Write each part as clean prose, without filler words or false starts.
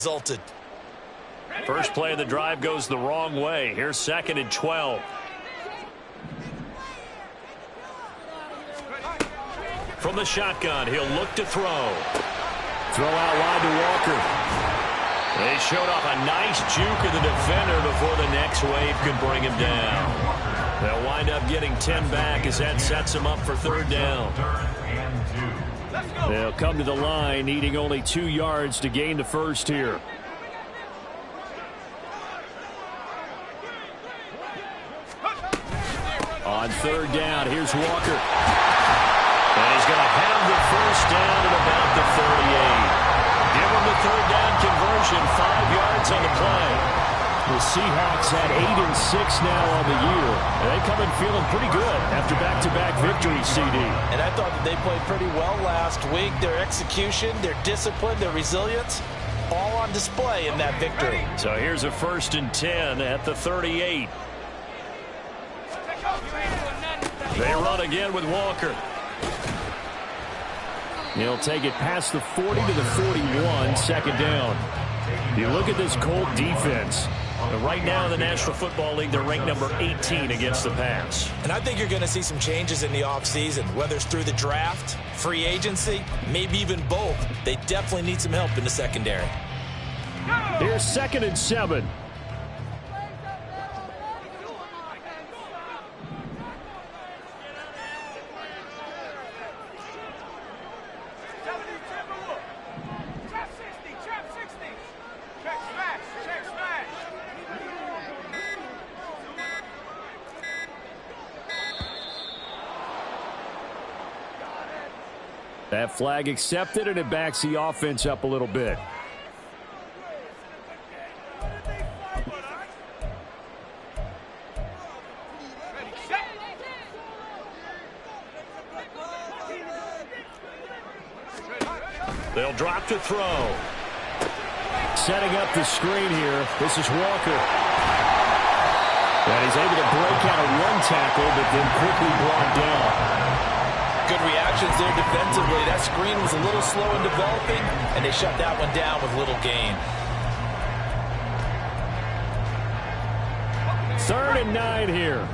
resulted. First play of the drive goes the wrong way. Here's 2nd and 12. From the shotgun, he'll look to throw. Throw out wide to Walker. They showed off a nice juke of the defender before the next wave could bring him down. They'll wind up getting 10 back as that sets them up for 3rd down. They'll come to the line needing only 2 yards to gain the first here. On 3rd down, here's Walker. And he's going to have the first down at about the 38. Give him the 3rd down conversion, 5 yards on the play. The Seahawks had 8 and 6 now on the year. And they come in feeling pretty good after back-to-back victories, CD. And I thought that they played pretty well last week. Their execution, their discipline, their resilience, all on display in that victory. So here's a 1st and 10 at the 38. They run again with Walker. He'll take it past the 40 to the 41, 2nd down. You look at this Colt defense. Right now in the National Football League, they're ranked number 18 against the pass. And I think you're going to see some changes in the offseason, whether it's through the draft, free agency, maybe even both. They definitely need some help in the secondary. Here's 2nd and 7. That flag accepted, and it backs the offense up a little bit. They'll drop to throw. Setting up the screen here. This is Walker. And he's able to break out of one tackle, but then quickly brought down. Good reactions there defensively. That screen was a little slow in developing, and they shut that one down with little gain. 3rd and 9 here.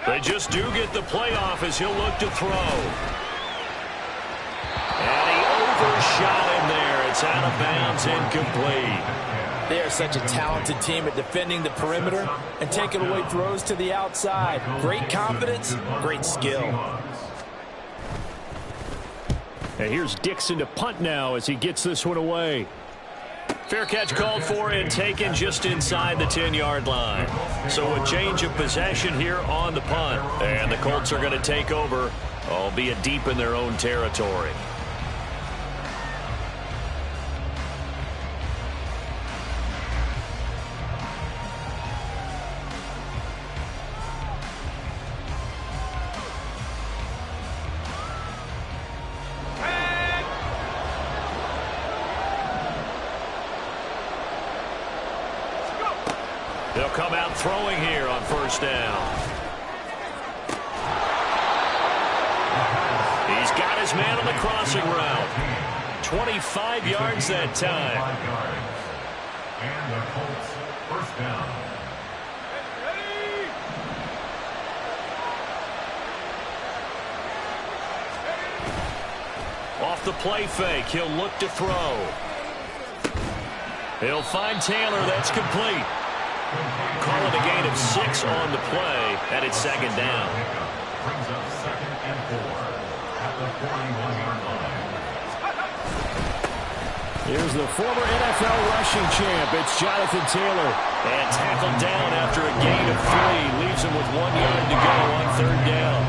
They just do get the playoff as he'll look to throw. And he overshot him there. It's out of bounds, incomplete. They are such a talented team at defending the perimeter and taking away throws to the outside. Great confidence, great skill. And here's Dixon to punt now as he gets this one away. Fair catch called for and taken just inside the 10-yard line. So a change of possession here on the punt. And the Colts are going to take over, albeit deep in their own territory. They'll come out throwing here on 1st down. He's got his man on the crossing route. 25 yards that time. And the Colts 1st down. Off the play fake, he'll look to throw. He'll find Taylor. That's complete. Call it a gain of 6 on the play, and it's 2nd down. Brings up 2nd and 4 at the 41-yard line. Here's the former NFL rushing champ. It's Jonathan Taylor. And tackled down after a gain of 3. Leaves him with 1 yard to go on 3rd down.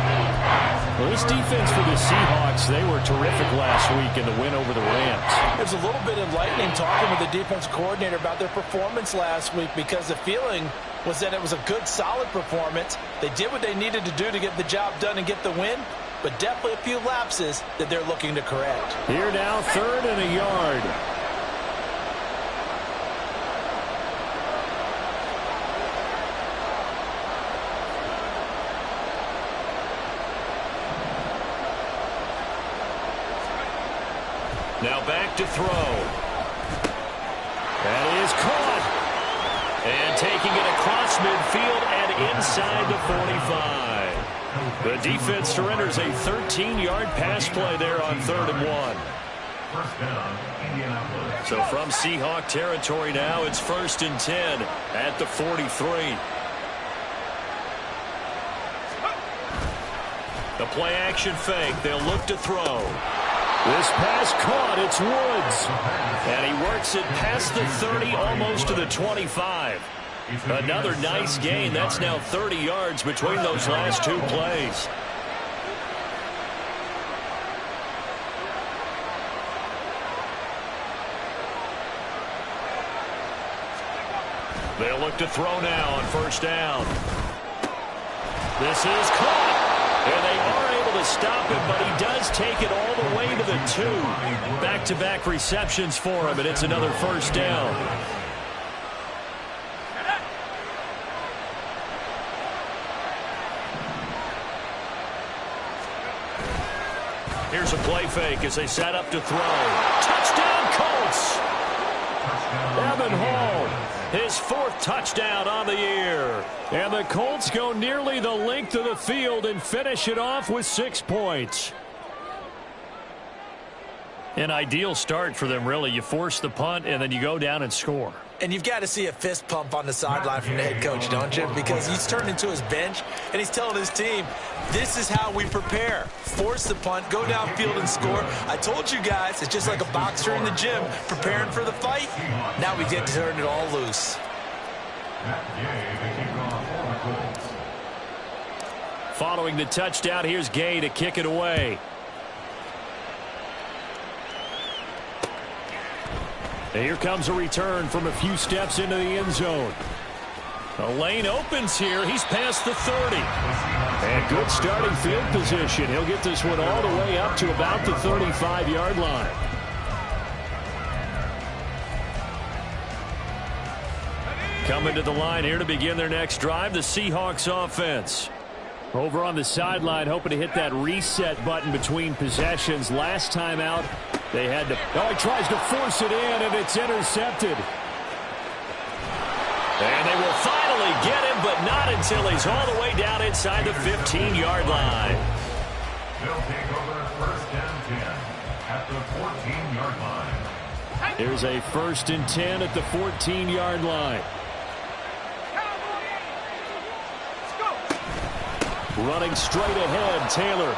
Well, this defense for the Seahawks, they were terrific last week in the win over the Rams. There's a little bit enlightening talking with the defense coordinator about their performance last week, because the feeling was that it was a good, solid performance. They did what they needed to do to get the job done and get the win, but definitely a few lapses that they're looking to correct. Here now, 3rd and a yard. Now back to throw. That is caught. And taking it across midfield and inside the 45. The defense surrenders a 13-yard pass play there on 3rd and 1. First down, Indianapolis. So from Seahawk territory now, it's 1st and 10 at the 43. The play action fake. They'll look to throw. This pass caught. It's Woods. And he works it past the 30, almost to the 25. Another nice gain. That's now 30 yards between those last 2 plays. They'll look to throw now on 1st down. This is caught. And they are able to stop it, but he does take it all the way to the 2. Back-to-back receptions for him, and it's another 1st down. Here's a play fake as they set up to throw. Touchdown, Colts! Evan Hall, his 4th touchdown on the year. And the Colts go nearly the length of the field and finish it off with 6 points. An ideal start for them, really. You force the punt, and then you go down and score. And you've got to see a fist pump on the sideline from the head coach, don't you? Because he's turned into his bench, and he's telling his team, this is how we prepare. Force the punt, go downfield and score. I told you guys, it's just like a boxer in the gym preparing for the fight. Now we get to turn it all loose. Following the touchdown, here's Gay to kick it away. And here comes a return from a few steps into the end zone. The lane opens here. He's past the 30. And good starting field position. He'll get this one all the way up to about the 35-yard line. Coming to the line here to begin their next drive, the Seahawks offense. Over on the sideline, hoping to hit that reset button between possessions. Last time out, they had to... Oh, he tries to force it in, and it's intercepted. And they will finally get him, but not until he's all the way down inside the 15-yard line. They'll take over 1st and 10 at the 14-yard line. Here's a 1st and 10 at the 14-yard line. Running straight ahead, Taylor.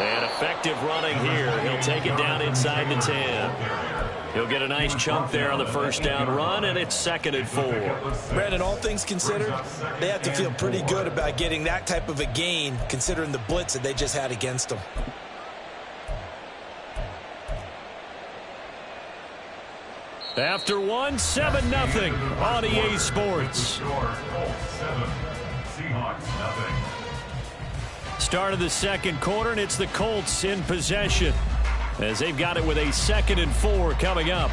And effective running here. He'll take it down inside the 10. He'll get a nice chunk there on the 1st down run, and it's 2nd and 4. Brandon, all things considered, they have to feel pretty good about getting that type of a gain, considering the blitz that they just had against them. After one, 7-0 on EA Sports. Start of the 2nd quarter, and it's the Colts in possession as they've got it with a 2nd and 4 coming up.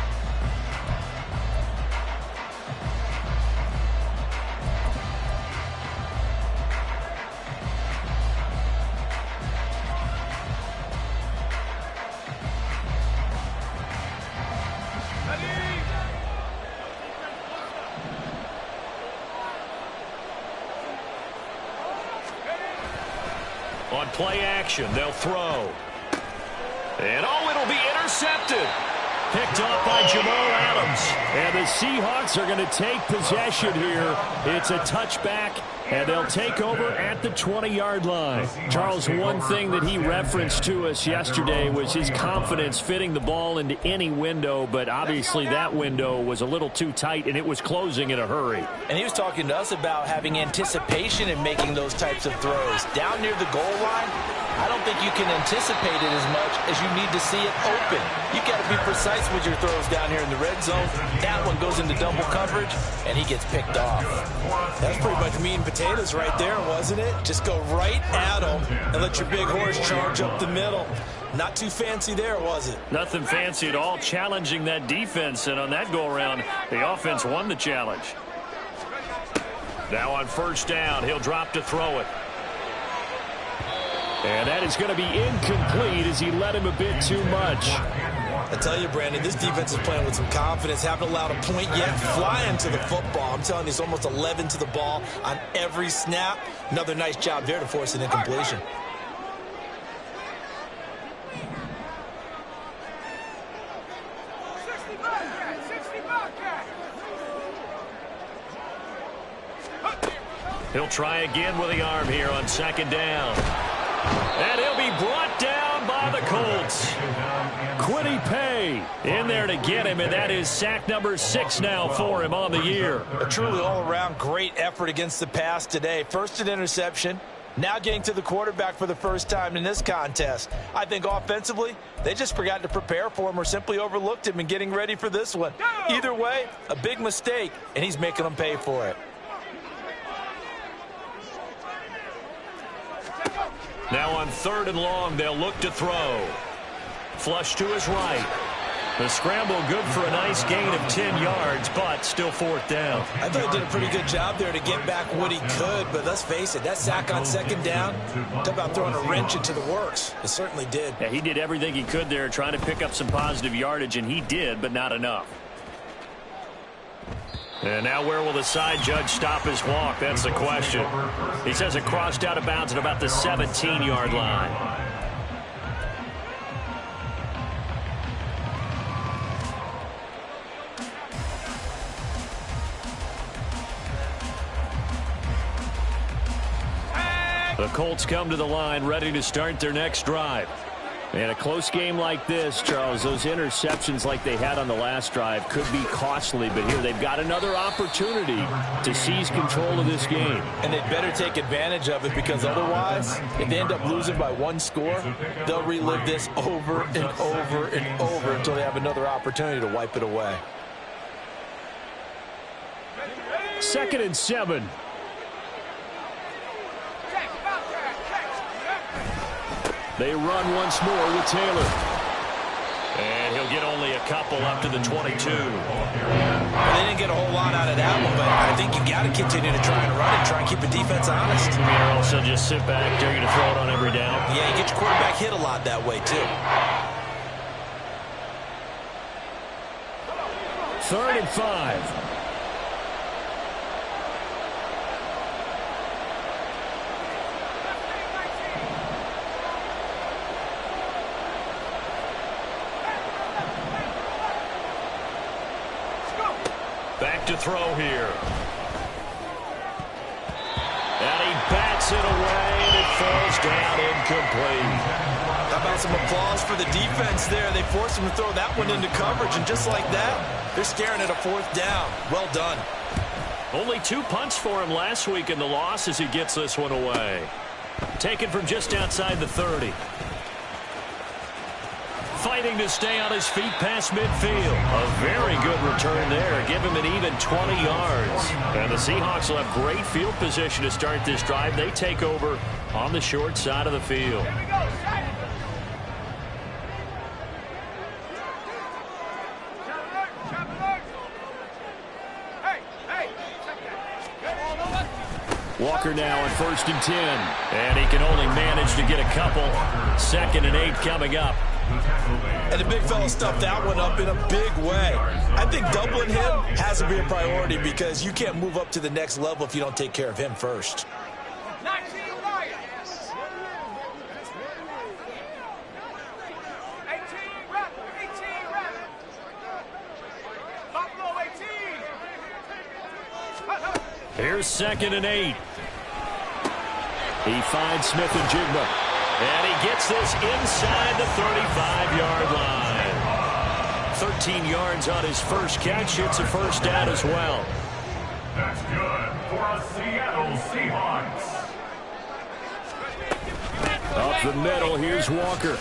On play action, they'll throw. And, oh, it'll be intercepted. Picked off by Jamal Adams. And the Seahawks are going to take possession here. It's a touchback, and they'll take over at the 20-yard line. Charles, one thing that he referenced to us yesterday was his confidence fitting the ball into any window, but obviously that window was a little too tight, and it was closing in a hurry. And he was talking to us about having anticipation in making those types of throws. Down near the goal line, I don't think you can anticipate it as much as you need to see it open. You got to be precise with your throws down here in the red zone. That one goes into double coverage, and he gets picked off. That's pretty much meat and potatoes right there, wasn't it? Just go right at him and let your big horse charge up the middle. Not too fancy there, was it? Nothing fancy at all, challenging that defense, and on that go-around, the offense won the challenge. Now on first down, he'll drop to throw it. And that is going to be incomplete as he led him a bit too much. I tell you, Brandon, this defense is playing with some confidence. Haven't allowed a point yet. Flying to the football. I'm telling you, it's almost 11 to the ball on every snap. Another nice job there to force an incompletion. He'll try again with the arm here on second down. And he'll be brought down by the Colts. Quiddy Pay in there to get him, and that is sack number 6 now for him on the year. A truly all-around great effort against the pass today. First an interception, now getting to the quarterback for the first time in this contest. I think offensively, they just forgot to prepare for him or simply overlooked him in getting ready for this one. Either way, a big mistake, and he's making them pay for it. Now on third and long, they'll look to throw. Flush to his right. The scramble good for a nice gain of 10 yards, but still fourth down. I thought he did a pretty good job there to get back what he could, but let's face it, that sack on second down, talk about throwing a wrench into the works. It certainly did. Yeah, he did everything he could there, trying to pick up some positive yardage, and he did, but not enough. And now where will the side judge stop his walk? That's the question. He says it crossed out of bounds at about the 17-yard line. The Colts come to the line ready to start their next drive. In a close game like this, Charles, those interceptions like they had on the last drive could be costly, but here they've got another opportunity to seize control of this game. And they'd better take advantage of it, because otherwise, if they end up losing by one score, they'll relive this over and over and over until they have another opportunity to wipe it away. 2nd and 7. They run once more with Taylor. And he'll get only a couple up to the 22. Well, they didn't get a whole lot out of that one, but I think you got to continue to try and run it, try and keep the defense honest. You mean also just sit back, dare you to throw it on every down? Yeah, you get your quarterback hit a lot that way, too. 3rd and 5. Back to throw here. And he bats it away, and it falls down incomplete. How about some applause for the defense there? They forced him to throw that one into coverage, and just like that, they're staring at a 4th down. Well done. Only 2 punts for him last week in the loss as he gets this one away. Taken from just outside the 30. Fighting to stay on his feet past midfield. A very good return there. Give him an even 20 yards. And the Seahawks will have great field position to start this drive. They take over on the short side of the field. Walker now on 1st and 10. And he can only manage to get a couple. 2nd and 8 coming up. And the big fella stuffed that one up in a big way. I think doubling him has to be a priority, because you can't move up to the next level if you don't take care of him first. Here's 2nd and 8. He finds Smith and Jigba. And he gets this inside the 35-yard line. 13 yards on his first catch. It's a first down as well. That's good for a Seattle Seahawks. Up the middle, here's Walker.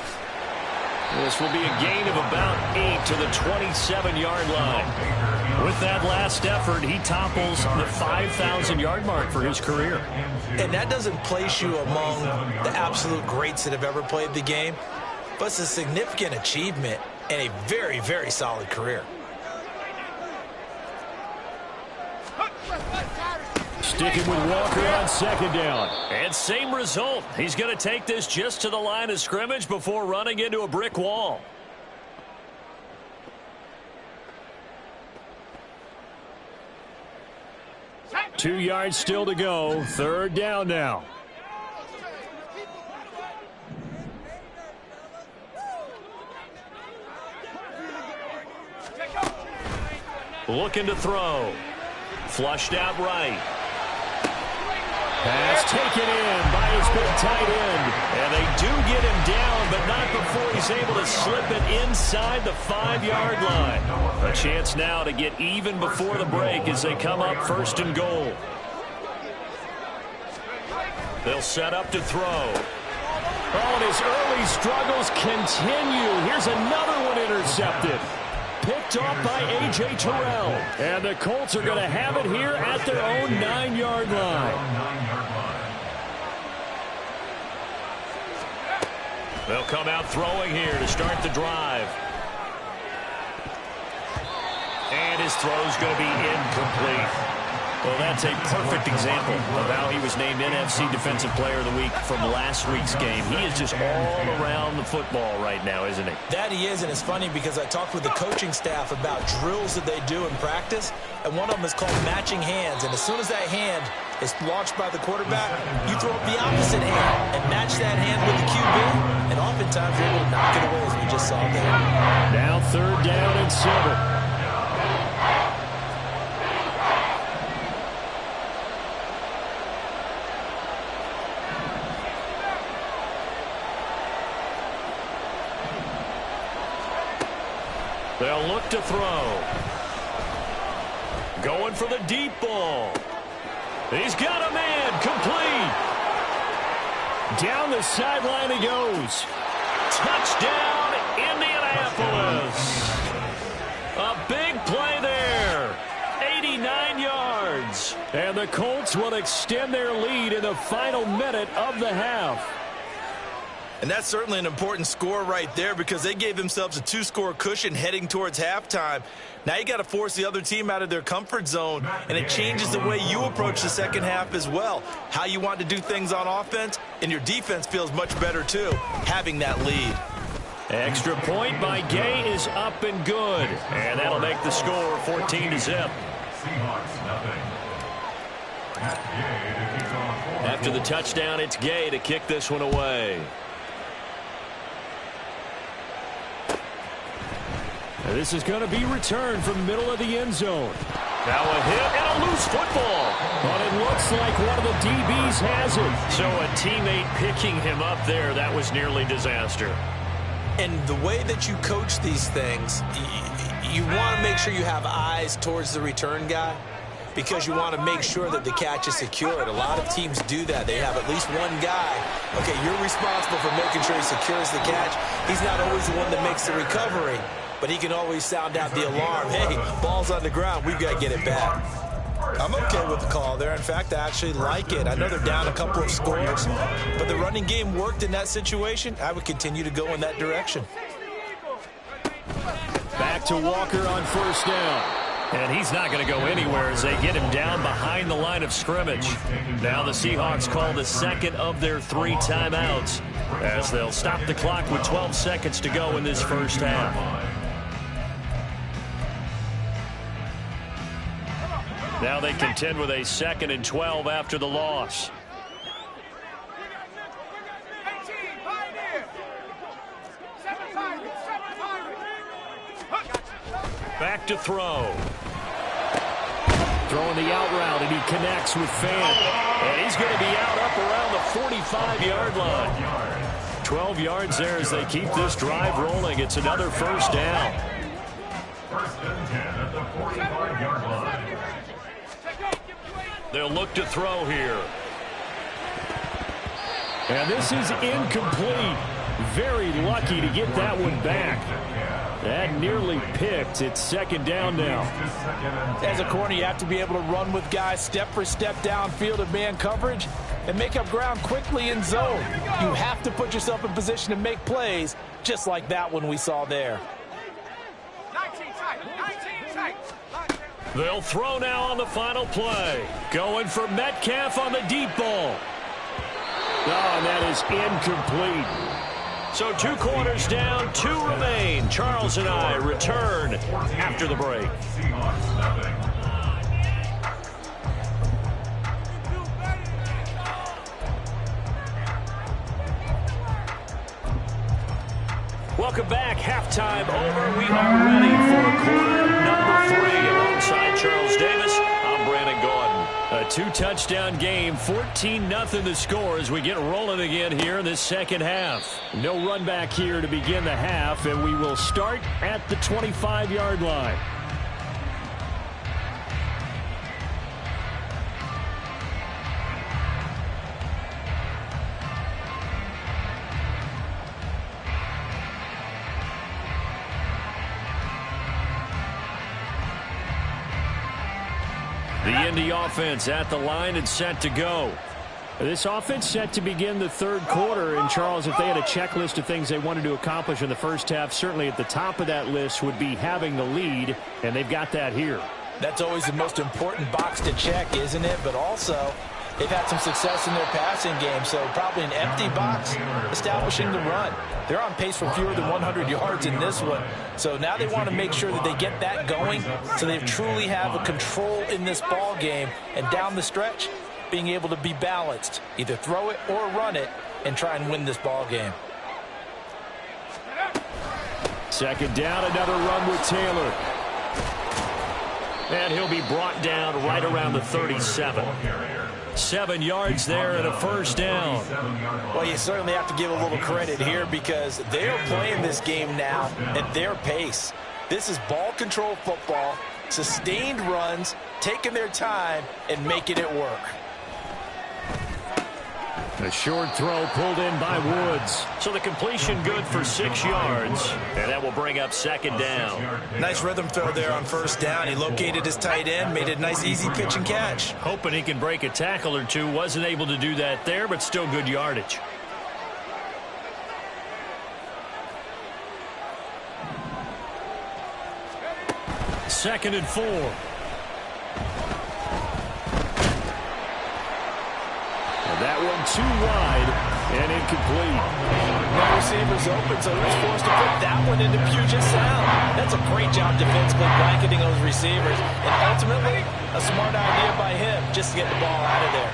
This will be a gain of about 8 to the 27-yard line. With that last effort, he topples the 5,000-yard mark for his career. And that doesn't place you among the absolute greats that have ever played the game, but it's a significant achievement and a very, very solid career. Sticking with Walker on second down. And same result. He's going to take this just to the line of scrimmage before running into a brick wall. Two yards still to go. Third down now. Looking to throw. Flushed out right. Pass taken in by his big tight end. And they do get him down, but not before he's able to slip it inside the 5-yard line. A chance now to get even before the break as they come up first and goal. They'll set up to throw. Oh, and his early struggles continue. Here's another one intercepted. Picked off by A.J. Terrell. And the Colts are going to have it here at their own 9-yard line. They'll come out throwing here to start the drive. And his throw's going to be incomplete. Well, that's a perfect example of how he was named NFC Defensive Player of the Week from last week's game. He is just all around the football right now, isn't he? That he is, and it's funny because I talked with the coaching staff about drills that they do in practice, and one of them is called matching hands. And as soon as that hand is launched by the quarterback, you throw up the opposite hand and match that hand with the QB, and oftentimes you're able to knock it away, as we just saw there. Now third down and 7. They'll look to throw. Going for the deep ball. He's got a man. Complete. Down the sideline he goes. Touchdown, Indianapolis. A big play there. 89 yards. And the Colts will extend their lead in the final minute of the half. And that's certainly an important score right there because they gave themselves a 2-score cushion heading towards halftime. Now you got to force the other team out of their comfort zone, and it changes the way you approach the second half as well. How you want to do things on offense, and your defense feels much better too, having that lead. Extra point by Gay is up and good. And that'll make the score 14-0. After the touchdown, it's Gay to kick this one away. This is going to be returned from the middle of the end zone. Now a hit and a loose football. But it looks like one of the DBs has it. So a teammate picking him up there, that was nearly disaster. And the way that you coach these things, you want to make sure you have eyes towards the return guy because you want to make sure that the catch is secured. A lot of teams do that. They have at least one guy. Okay, you're responsible for making sure he secures the catch. He's not always the one that makes the recovery, but he can always sound out the alarm. Hey, ball's on the ground. We've got to get it back. I'm okay with the call there. In fact, I actually like it. I know they're down a couple of scores, but the running game worked in that situation. I would continue to go in that direction. Back to Walker on first down. And he's not going to go anywhere as they get him down behind the line of scrimmage. Now the Seahawks call the second of their 3 timeouts as they'll stop the clock with 12 seconds to go in this first half. Now they contend with a 2nd and 12 after the loss. Back to throw. Throwing the out route, and he connects with Fan. And he's going to be out up around the 45-yard line. 12 yards there as they keep this drive rolling. It's another first down. First and 10 at the 45-yard line. They'll look to throw here. And this is incomplete. Very lucky to get that one back. That nearly picked. It's second down now. As a corner, you have to be able to run with guys step for step downfield in man coverage and make up ground quickly in zone. You have to put yourself in position to make plays, just like that one we saw there. 19 tight. They'll throw now on the final play. Going for Metcalf on the deep ball. Oh, and that is incomplete. So 2 quarters down, 2 remain. Charles and I return after the break. Welcome back. Halftime over. We are ready for quarter number 3 alongside Charles Davis. I'm Brandon Gordon. A 2-touchdown game, 14-0 the score as we get rolling again here in this second half. No run back here to begin the half, and we will start at the 25-yard line. The Indy offense at the line and set to go. This offense set to begin the third quarter. And, Charles, if they had a checklist of things they wanted to accomplish in the first half, certainly at the top of that list would be having the lead, and they've got that here. That's always the most important box to check, isn't it? But also, they've had some success in their passing game, so probably an empty box establishing the run. They're on pace for fewer than 100 yards in this one. So now they want to make sure that they get that going so they truly have a control in this ball game. And down the stretch, being able to be balanced. Either throw it or run it and try and win this ball game. Second down, another run with Taylor. And he'll be brought down right around the 37. 7 yards there and a first down. Well, you certainly have to give a little credit here because they are playing this game now at their pace. This is ball control football, sustained runs, taking their time and making it work. A short throw pulled in by Woods. So the completion good for 6 yards. And that will bring up second down. Nice rhythm throw there on first down. He located his tight end, made it a nice easy pitch and catch. Hoping he can break a tackle or two. Wasn't able to do that there, but still good yardage. Second and 4. That one too wide and incomplete. No receivers open, so he was forced to put that one into Puget Sound. That's a great job defensively blanketing those receivers. And ultimately, a smart idea by him just to get the ball out of there.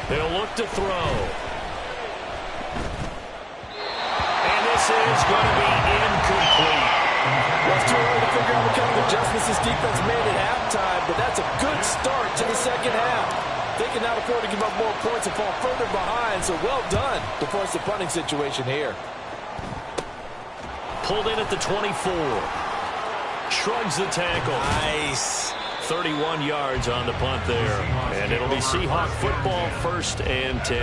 They'll look to throw. And this is going to be incomplete. Well, it's too early to figure out what kind of adjustments this defense made at halftime, but that's a good start to the second half. They can now afford to give up more points and fall further behind, so well done to force the punting situation here. Pulled in at the 24. Shrugs the tackle. Nice. 31 yards on the punt there. And it'll be Seahawk football, 1st and 10.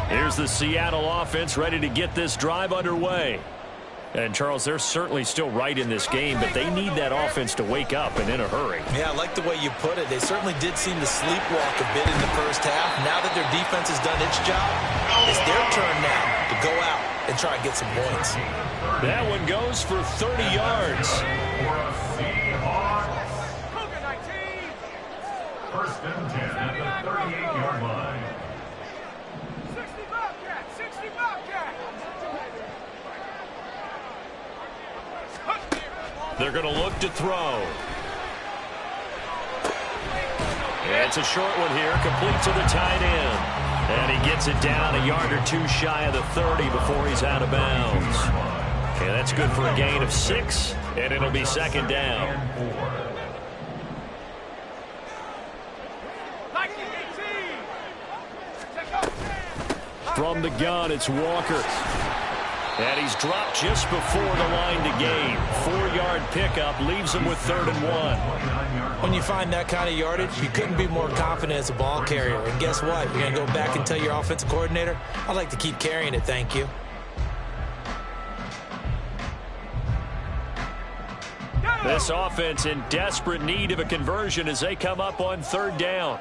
Here's the Seattle offense ready to get this drive underway. And, Charles, they're certainly still right in this game, but they need that offense to wake up and in a hurry. Yeah, I like the way you put it. They certainly did seem to sleepwalk a bit in the first half. Now that their defense has done its job, it's their turn now to go out and try and get some points. That one goes for 30 yards. First and 10 at the 38-yard line. 60 Bobcat, 60 Bobcat. They're going to look to throw. It's a short one here, complete to the tight end. And he gets it down a yard or two shy of the 30 before he's out of bounds. Okay, that's good for a gain of 6. And it'll be second down. From the gun, it's Walker. And he's dropped just before the line to gain. 4-yard pickup leaves him with 3rd and 1. When you find that kind of yardage, you couldn't be more confident as a ball carrier. And guess what? You're going to go back and tell your offensive coordinator, I'd like to keep carrying it, thank you. This offense in desperate need of a conversion as they come up on 3rd down.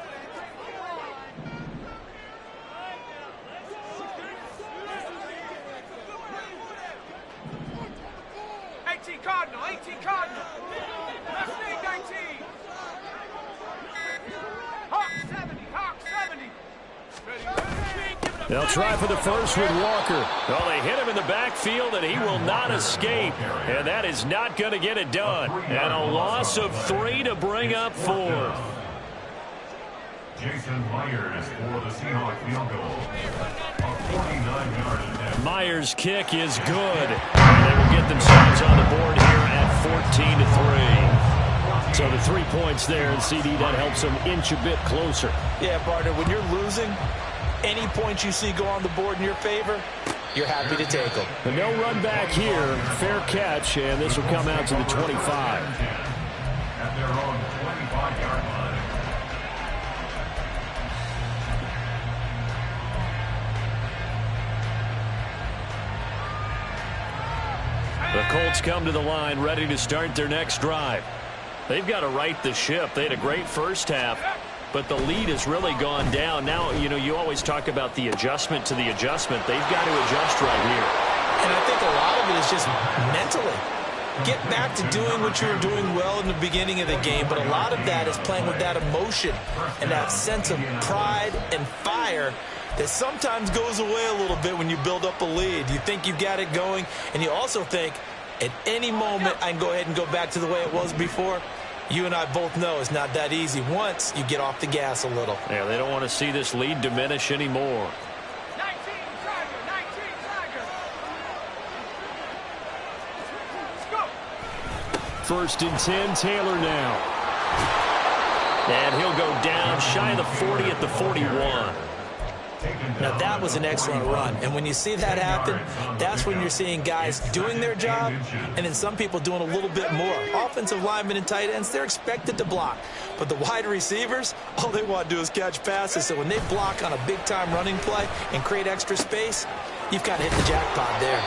Cardinal, 18 Cardinal. Left wing, 19. Hawk 70, Hawk 70. They'll try for the first with Walker. Well, they hit him in the backfield, and he will not escape. And that is not going to get it done. And a loss of 3 to bring up 4. Jason Myers for the Seahawks field goal. A 49-yard attempt. Myers' kick is good. And they will get themselves on the board here at 14-3. So the 3 points there, and CD, that helps them inch a bit closer. Yeah, partner, when you're losing, any points you see go on the board in your favor, you're happy to take them. And no run back here. Fair catch, and this will come out to the 25. At their own 25-yard line. The Colts come to the line ready to start their next drive. They've got to right the ship. They had a great first half, but the lead has really gone down. Now, you always talk about the adjustment to the adjustment. They've got to adjust right here. And I think a lot of it is just mentally. Get back to doing what you were doing well in the beginning of the game, but a lot of that is playing with that emotion and that sense of pride and fire that sometimes goes away a little bit when you build up a lead. You think you've got it going, and you also think at any moment I can go ahead and go back to the way it was before. You and I both know it's not that easy once you get off the gas a little. Yeah, they don't want to see this lead diminish anymore. 19 Tiger, 19 Tiger. Let's go. 1st and 10, Taylor now. And he'll go down shy of the 40 at the 41. Now, that was an excellent run. And when you see that happen, that's when you're seeing guys doing their job and then some people doing a little bit more. Offensive linemen and tight ends, they're expected to block. But the wide receivers, all they want to do is catch passes. So when they block on a big-time running play and create extra space, you've got to hit the jackpot there.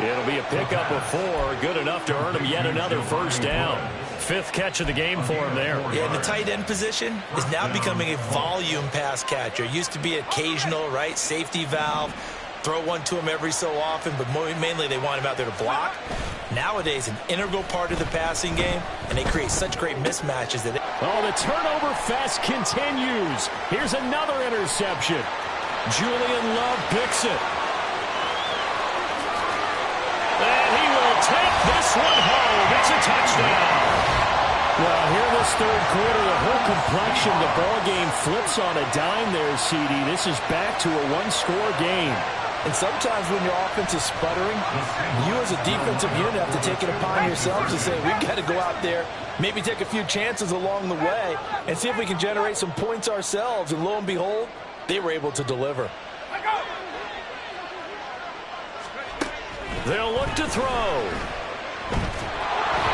It'll be a pickup of 4, good enough to earn him yet another first down. 5th catch of the game for him there. Yeah, and the tight end position is now becoming a volume pass catcher. Used to be occasional, right? Safety valve. Throw one to him every so often, but mainly they want him out there to block. Nowadays, an integral part of the passing game, and they create such great mismatches that the turnover fest continues. Here's another interception. Julian Love picks it. And he will take this one home. It's a touchdown. Well, here this 3rd quarter, the whole complexion of the ball game flips on a dime there, CD. This is back to a 1-score game. And sometimes when your offense is sputtering, you as a defensive unit have to take it upon yourselves to say, we've got to go out there, maybe take a few chances along the way, and see if we can generate some points ourselves. And lo and behold, they were able to deliver. They'll look to throw.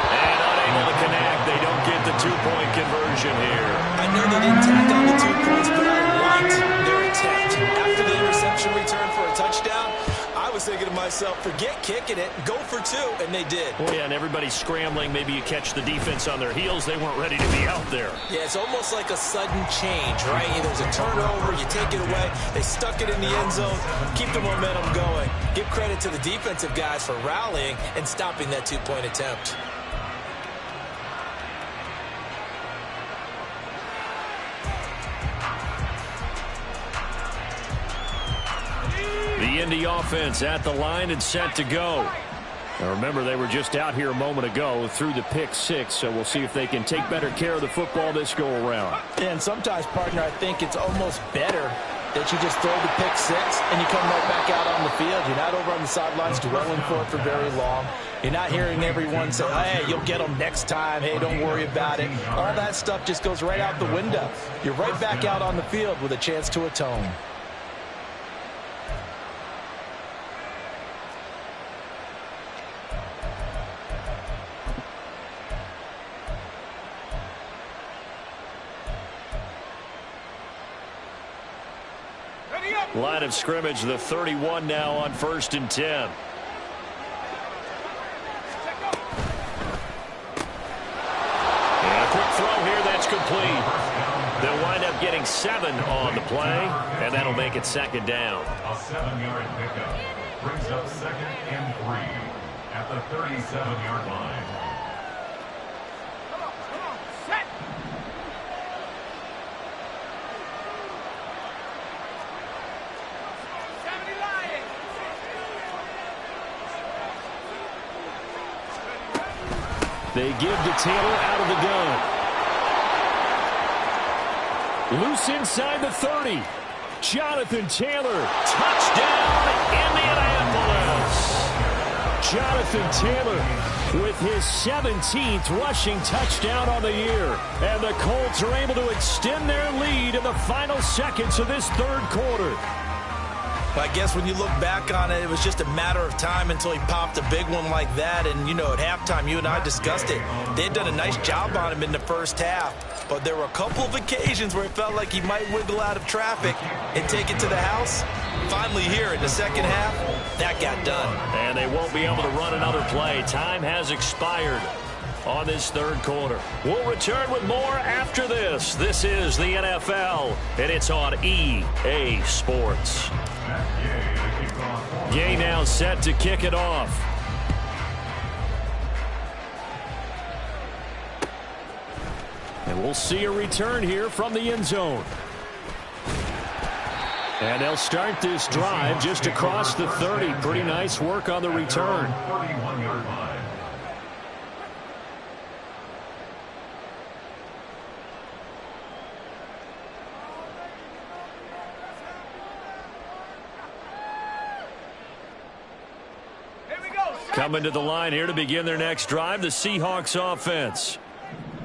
And unable to connect. They don't get the 2-point conversion here. I know they didn't tack on the 2 points, but I liked their attempt. After the interception return for a touchdown, I was thinking to myself, forget kicking it, go for 2, and they did. Oh, yeah, and everybody's scrambling. Maybe you catch the defense on their heels. They weren't ready to be out there. Yeah, it's almost like a sudden change, right? There's a turnover, you take it away, they stuck it in the end zone, keep the momentum going. Give credit to the defensive guys for rallying and stopping that 2-point attempt. The Indy offense at the line and set to go. Now remember, they were just out here a moment ago through the pick 6, so we'll see if they can take better care of the football this go around. And sometimes, partner, I think it's almost better that you just throw the pick six and you come right back out on the field. You're not over on the sidelines dwelling for it for very long. You're not hearing everyone say, hey, you'll get them next time. Hey, don't worry about it. All that stuff just goes right out the window. You're right back out on the field with a chance to atone. Line of scrimmage, the 31 now on 1st and 10. And a quick throw here, that's complete. They'll wind up getting 7 on the play, and that'll make it 2nd down. A 7-yard pickup brings up 2nd and 3 at the 37-yard line. They give to Taylor out of the gun. Loose inside the 30. Jonathan Taylor, touchdown, Indianapolis. Jonathan Taylor with his 17th rushing touchdown on the year. And the Colts are able to extend their lead in the final seconds of this 3rd quarter. I guess when you look back on it, it was just a matter of time until he popped a big one like that. And, you know, at halftime, you and I discussed it. They had done a nice job on him in the first half. But there were a couple of occasions where it felt like he might wiggle out of traffic and take it to the house. Finally here in the second half, that got done. And they won't be able to run another play. Time has expired on this 3rd quarter. We'll return with more after this. This is the NFL, and it's on EA Sports. Gay now set to kick it off. And we'll see a return here from the end zone. And they'll start this drive just across the 30. Pretty nice work on the return. 31-yard line. Coming to the line here to begin their next drive, the Seahawks offense.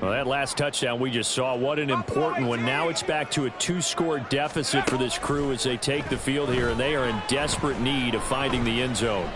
Well, that last touchdown we just saw, what an important one. Now it's back to a 2-score deficit for this crew as they take the field here, and they are in desperate need of finding the end zone.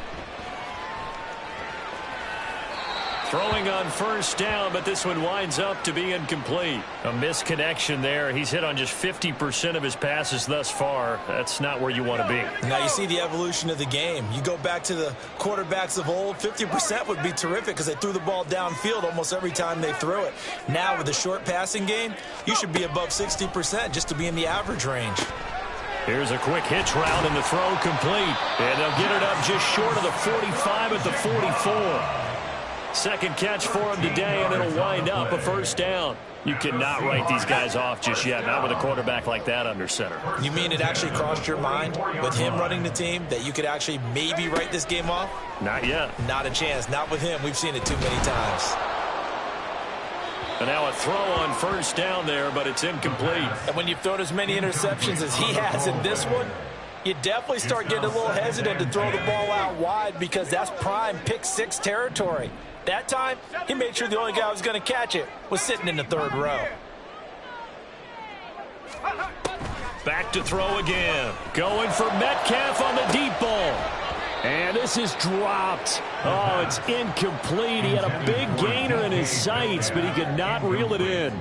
Throwing on 1st down, but this one winds up to be incomplete. A misconnection there. He's hit on just 50% of his passes thus far. That's not where you want to be. Now you see the evolution of the game. You go back to the quarterbacks of old, 50% would be terrific because they threw the ball downfield almost every time they threw it. Now with the short passing game, you should be above 60% just to be in the average range. Here's a quick hitch route and the throw complete. And they'll get it up just short of the 45 at the 44. Second catch for him today, and it'll wind up a 1st down. You cannot write these guys off just yet, not with a quarterback like that under center. You mean it actually crossed your mind with him running the team that you could actually maybe write this game off? Not yet. Not a chance. Not with him. We've seen it too many times. And now a throw on 1st down there, but it's incomplete. And when you've thrown as many interceptions as he has in this one, you definitely start getting a little hesitant to throw the ball out wide because that's prime pick 6 territory. That time, he made sure the only guy who was going to catch it was sitting in the 3rd row. Back to throw again. Going for Metcalf on the deep ball. And this is dropped. Oh, it's incomplete. He had a big gainer in his sights, but he could not reel it in.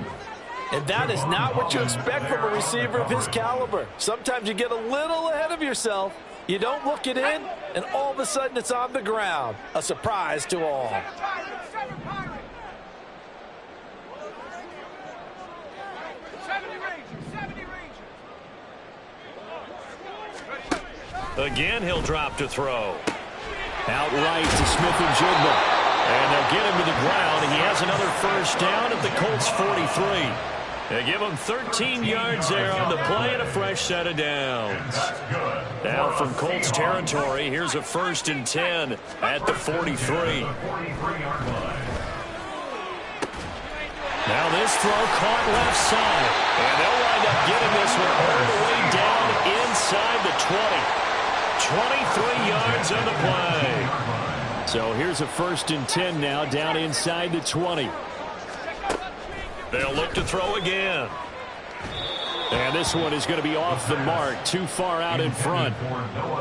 And that is not what you expect from a receiver of his caliber. Sometimes you get a little ahead of yourself. You don't look it in, and all of a sudden it's on the ground. A surprise to all. Again, he'll drop to throw. Outright to Smith-Njigba. And they'll get him to the ground. He has another 1st down at the Colts 43. They give him 13 yards there on the play and a fresh set of downs. Now from Colts territory, here's a 1st and 10 at the 43. Now this throw caught left side. And they'll wind up getting this one all the way down 20. 23 yards on the play. So here's a 1st and 10 now, down inside the 20. They'll look to throw again. And this one is going to be off the mark, too far out in front.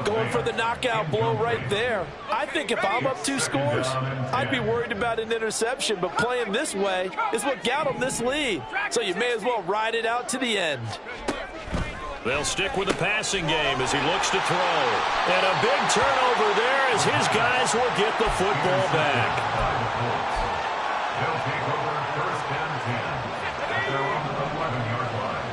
Going for the knockout blow right there. I think if I'm up 2 scores, I'd be worried about an interception, but playing this way is what got them this lead. So you may as well ride it out to the end. They'll stick with the passing game as he looks to throw. And a big turnover there as his guys will get the football back. They'll take over 1st and 10 at their own 11-yard line.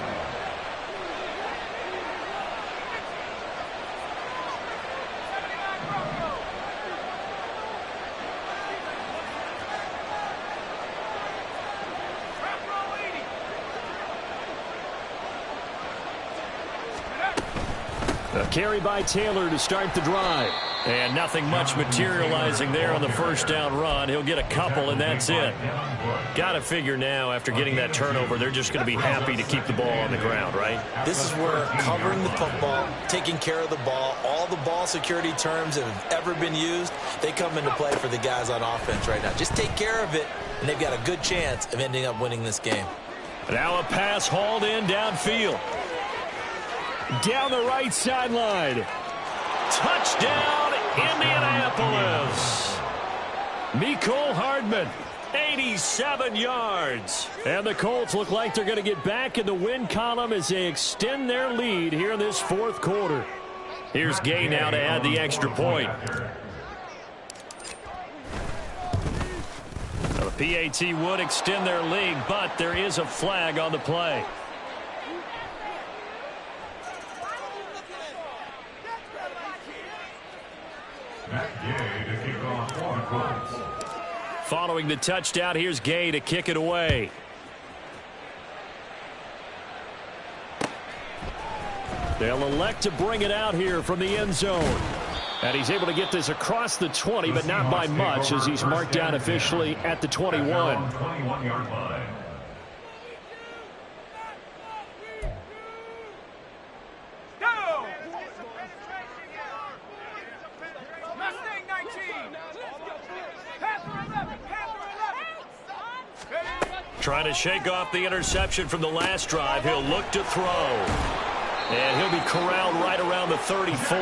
A carry by Taylor to start the drive. And nothing much materializing there on the 1st down run. He'll get a couple, and that's it. Got to figure now, after getting that turnover, they're just going to be happy to keep the ball on the ground, right? This is where covering the football, taking care of the ball, all the ball security terms that have ever been used, they come into play for the guys on offense right now. Just take care of it, and they've got a good chance of ending up winning this game. Now a pass hauled in downfield. Down the right sideline. Touchdown, Indianapolis. Mecole Hardman, 87 yards. And the Colts look like they're going to get back in the win column as they extend their lead here in this 4th quarter. Here's Gay now to add the extra point. Now the PAT would extend their lead, but there is a flag on the play. Following the touchdown, here's Gay to kick it away. They'll elect to bring it out here from the end zone. And he's able to get this across the 20, but not by much, as he's marked down officially at the 21. 21-yard line. Go! Mustang 19. Panther 11. Panther 11. Trying to shake off the interception from the last drive. He'll look to throw. And he'll be corralled right around the 34.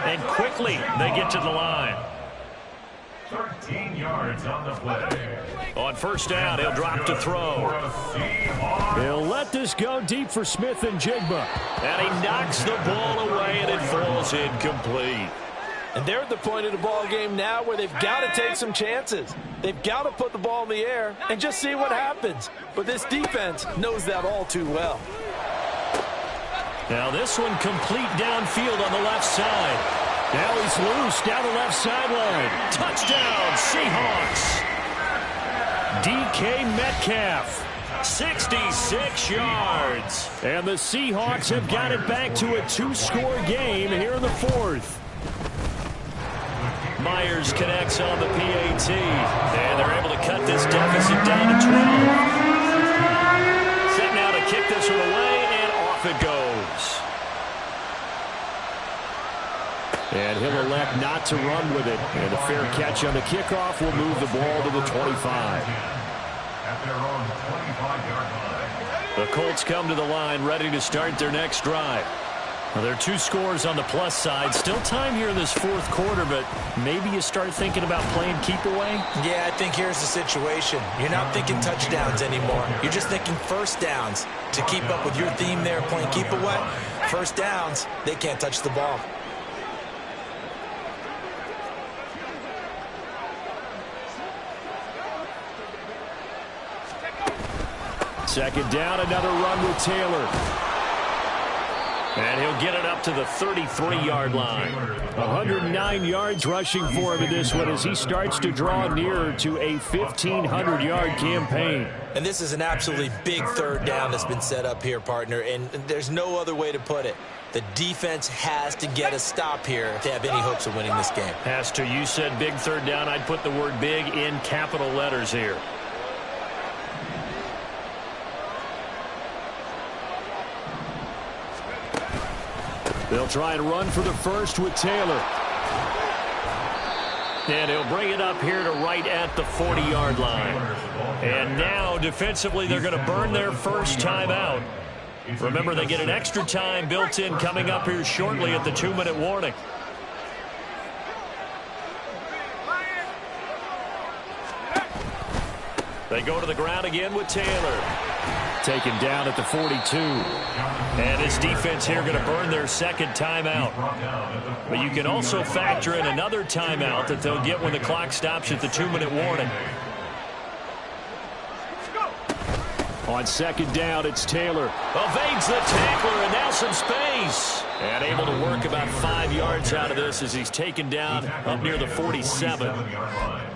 And quickly they get to the line. 13 yards on the play. On 1st down, he'll drop to throw. He'll let this go deep for Smith and Jigba. And he knocks the ball away, and it falls incomplete. And they're at the point of the ball game now where they've got to take some chances. They've got to put the ball in the air and just see what happens. But this defense knows that all too well. Now this one complete downfield on the left side. Now he's loose down the left sideline. Touchdown, Seahawks. DK Metcalf, 66 yards. And the Seahawks have got it back to a 2-score game here in the 4th. Myers connects on the PAT. And they're able to cut this deficit down to 12. Set now to kick this one away, and off it goes. And he'll elect not to run with it. And a fair catch on the kickoff will move the ball to the 25. At their own 25-yard line. The Colts come to the line ready to start their next drive. Well, there are 2 scores on the plus side. Still time here in this 4th quarter, but maybe you start thinking about playing keep away? Yeah, I think here's the situation. You're not thinking touchdowns anymore. You're just thinking 1st downs. To keep up with your theme there, playing keep away, 1st downs, they can't touch the ball. Second down, another run with Taylor. And he'll get it up to the 33-yard line. 109 yards rushing for him in this one as he starts to draw nearer to a 1,500-yard campaign. And this is an absolutely big 3rd down that's been set up here, partner, and there's no other way to put it. The defense has to get a stop here to have any hopes of winning this game. Has to. You said big 3rd down. I'd put the word big in capital letters here. They'll try and run for the first with Taylor. And he'll bring it up here to right at the 40-yard line. And now, defensively, they're going to burn their first timeout. Remember, they get an extra time built in coming up here shortly at the 2-minute warning. They go to the ground again with Taylor. Taken down at the 42. And his defense here going to burn their second timeout. But you can also factor in another timeout that they'll get when the clock stops at the 2-minute warning. On second down, it's Taylor. Evades the tackler, and now some space. And able to work about 5 yards out of this as he's taken down up near the 47.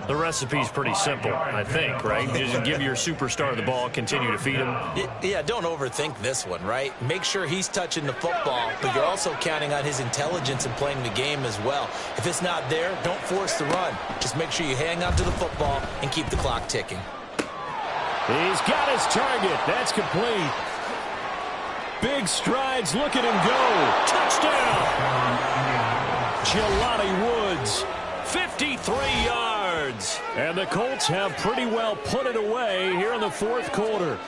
The recipe's pretty simple, I think, right? Just give your superstar the ball, continue to feed him. Yeah, don't overthink this one, right? Make sure he's touching the football, but you're also counting on his intelligence in playing the game as well. If it's not there, don't force the run. Just make sure you hang on to the football and keep the clock ticking. He's got his target. That's complete. Big strides. Look at him go. Touchdown. Jelani Woods, 53 yards. And the Colts have pretty well put it away here in the fourth quarter.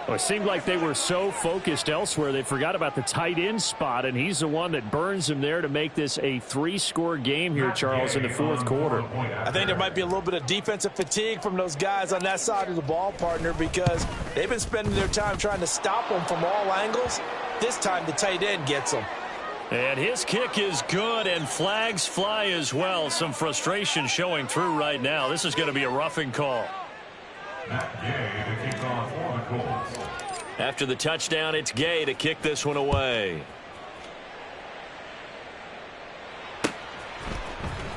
Well, it seemed like they were so focused elsewhere they forgot about the tight end spot, and he's the one that burns them there to make this a 3-score game here, Charles, in the fourth quarter. I think there might be a little bit of defensive fatigue from those guys on that side of the ball, partner, because they've been spending their time trying to stop them from all angles. This time the tight end gets them. And his kick is good, and flags fly as well. Some frustration showing through right now. This is going to be a roughing call. After the touchdown, it's Gay to kick this one away.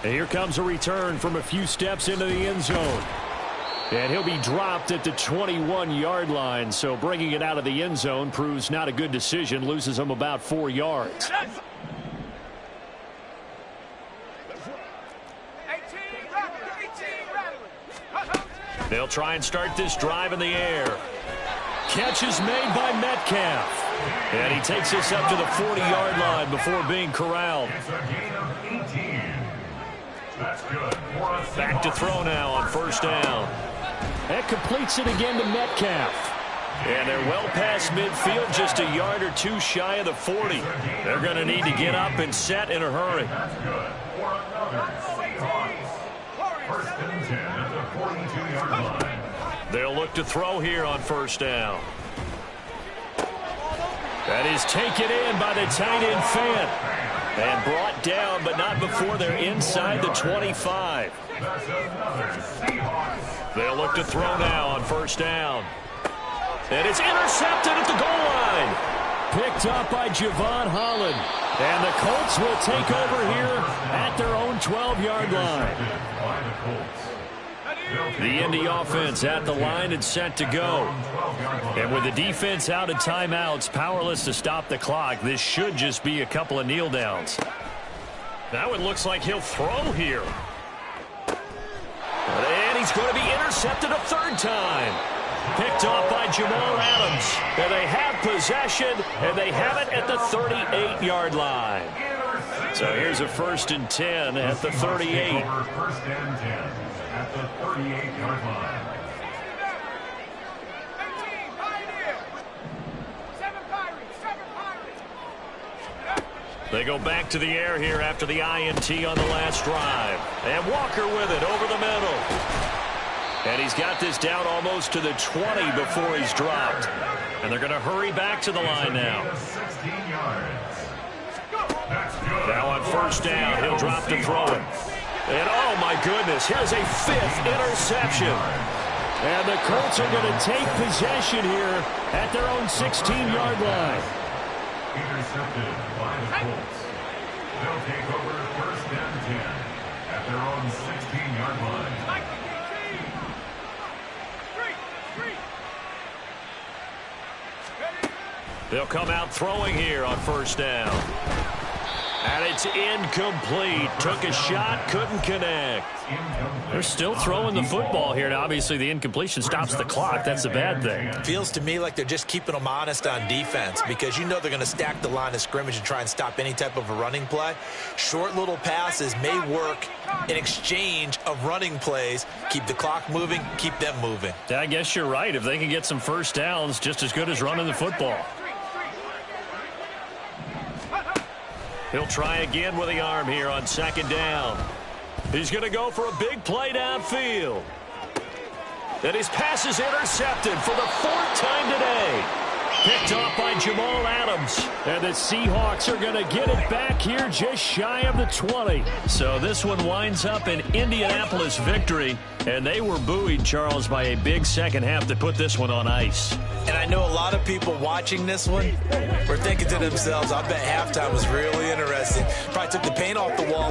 And here comes a return from a few steps into the end zone. And he'll be dropped at the 21-yard line, so bringing it out of the end zone proves not a good decision, loses him about 4 yards. They'll try and start this drive in the air. Catch is made by Metcalf. And he takes this up to the 40-yard line before being corralled. Back to throw now on first down. That completes it again to Metcalf. And they're well past midfield, just a yard or two shy of the 40. They're going to need to get up and set in a hurry. First and 10 at the 42-yard line. They'll look to throw here on first down. That is taken in by the tight end Fant. And brought down, but not before they're inside the 25. They'll look to throw now on first down. And it's intercepted at the goal line. Picked up by Javon Holland. And the Colts will take over here at their own 12-yard line. The Indy offense at the line and set to go. And with the defense out of timeouts, powerless to stop the clock, this should just be a couple of kneel downs. Now it looks like he'll throw here. And he's going to be intercepted a third time. Picked off by Jamal Adams. And they have possession, and they have it at the 38-yard line. So here's a 1st and 10 at the 38. First and 10 at the 38-yard line. They go back to the air here after the INT on the last drive. And Walker with it over the middle. And he's got this down almost to the 20 before he's dropped. And they're going to hurry back to the line now. Now on first down, he'll drop to throw it. And oh my goodness, here's a 5th interception. And the Colts are going to take possession here at their own 16-yard line. Intercepted by the Colts. They'll take over 1st and 10 at their own 16-yard line. They'll come out throwing here on first down. And it's incomplete. Took a shot, couldn't connect. They're still throwing the football here. Now, obviously, the incompletion stops the clock. That's a bad thing. Feels to me like they're just keeping them honest on defense because you know they're going to stack the line of scrimmage and try and stop any type of a running play. Short little passes may work in exchange of running plays. Keep the clock moving, keep them moving. Yeah, I guess you're right. If they can get some first downs, just as good as running the football. He'll try again with the arm here on second down. He's going to go for a big play downfield. And his pass is intercepted for the fourth time today. Picked off by Jamal Adams. And the Seahawks are going to get it back here just shy of the 20. So this one winds up an Indianapolis victory. And they were buoyed, Charles, by a big second half that put this one on ice. And I know a lot of people watching this one were thinking to themselves, I bet halftime was really interesting. Probably took the paint off the wall.